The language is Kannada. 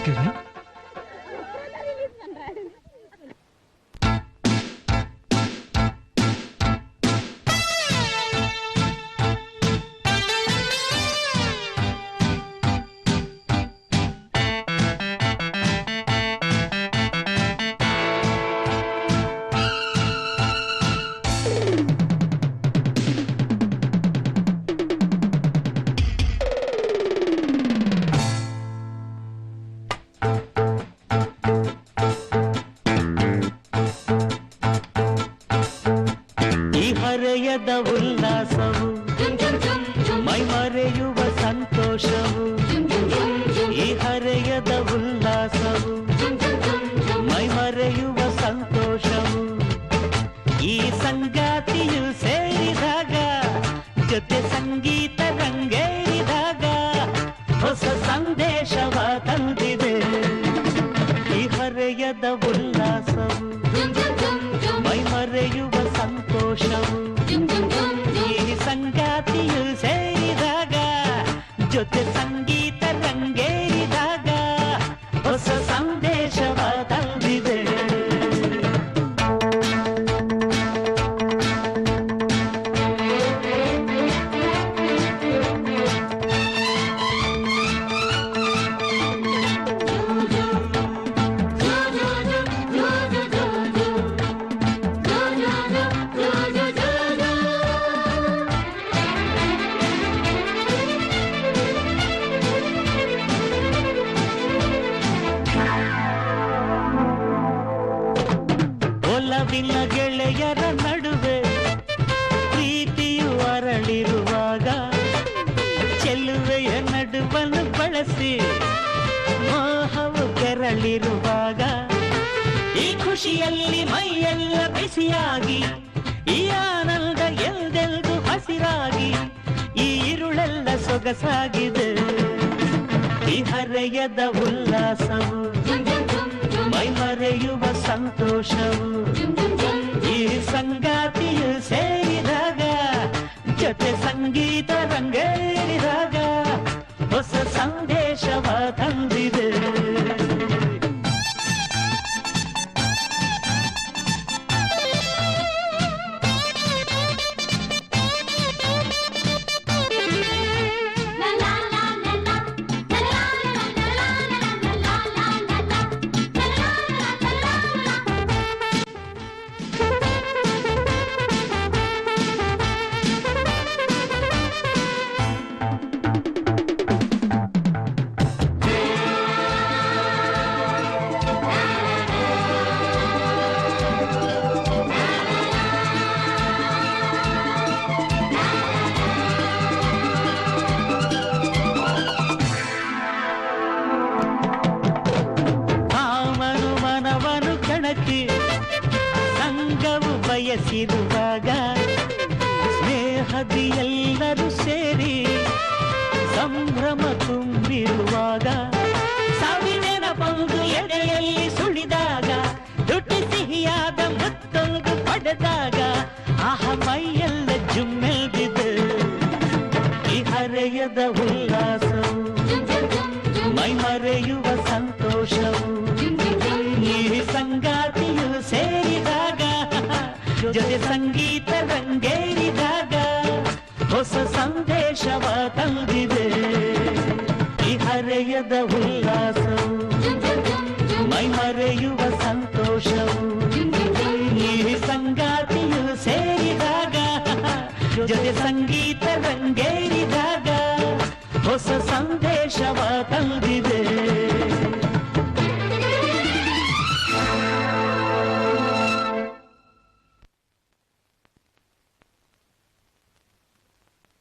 Excuse me. ಉಲ್ಲಾಸವು ಮೈ ಮರೆಯುವ ಸಂತೋಷವು ಈ ಹರೆಯದ ಉಲ್ಲಾಸವು ಮೈ ಮರೆಯುವ ಸಂತೋಷವು ಈ ಸಂಗಾತಿಯು ಸೇರಿದಾಗ ಜೊತೆ ಸಂಗೀತ ರಂಗೇರಿದಾಗ ಹೊಸ ಸಂದೇಶವ ತಂದಿದೆ ಈ ಹರೆಯದ ಉಲ್ಲಾಸವು ಮೈ ಮರೆಯುವ ಸಂತೋಷವು ಈ ಸಂಗಾತಿಯು ಸೇರಿದಾಗ ಜೊತೆ ಸಂಗೀತ ರಂಗೇರಿದಾಗ ಹೊಸ ಸಂದೇಶವ ತಂದಿದೆ ಒಲವಿನ ಗೆಳೆಯರ ನಡುವೆ ಪ್ರೀತಿಯು ಅರಳಿರುವಾಗ ಚೆಲುವೆಯ ನಡುವನ್ನು ಬಳಸಿ ಮೋಹವು ಕೆರಳಿರುವಾಗ ಈ ಖುಷಿಯಲ್ಲಿ ಮೈಯೆಲ್ಲ ಬಿಸಿಯಾಗಿ ಈ ಆನಂದ ಎಲ್ದೆಲ್ದು ಹಸಿರಾಗಿ ಈ ಇರುಳೆಲ್ಲ ಸೊಗಸಾಗಿದೆ ಈ ಹರೆಯದ ಉಲ್ಲಾಸವು ಮೈ ಮರೆಯುವ ಸಂತೋಷವು ಈ ಸಂಗಾತಿಯು ಸೇರಿದಾಗ ಜೊತೆ ಸಂಗೀತ ರಂಗೇರಿದಾಗ ಹೊಸ ಸಂದೇಶವ ತಂದಿದೆ ಸಂಗವು ಬಯಸಿರುವಾಗ ಸ್ನೇಹದಿ ಎಲ್ಲರೂ ಸೇರಿ ಸಂಭ್ರಮ ತುಂಬಿರುವಾಗ ಸಾವಿನ ಬಂದು ಎಡೆಯಲ್ಲಿ ಸುಳಿದಾಗ ದುಡ್ಡು ಸಿಹಿಯಾದ ಮುತ್ತೊಂದು ಪಡೆದಾಗ ಆಹ ಮೈಯೆಲ್ಲ ಜುಮ್ಮೆಲ್ದಿದೆ ಈ ಹರೆಯದ ಉಲ್ಲಾಸವು ಮೈ ಮರೆಯುವ ಸಂತೋಷವು ಈ ಸಂಗಾತಿಯು ಸೇರಿದಾಗ ಜೊತೆ ಸಂಗೀತ ರಂಗೇರಿದಾಗ ಹೊಸ ಸಂದೇಶವ ತಂದಿದೆ ಈ ಹರೆಯದ ಉಲ್ಲಾಸವು ಮೈ ಮರೆಯುವ ಸಂತೋಷವು ಈ ಸಂಗಾತಿಯು ಸೇರಿದಾಗ ಜೊತೆ ಸಂಗೀತ ರಂಗೇರಿದಾಗ ಹೊಸ ಸಂದೇಶವ ತಂದಿದೆ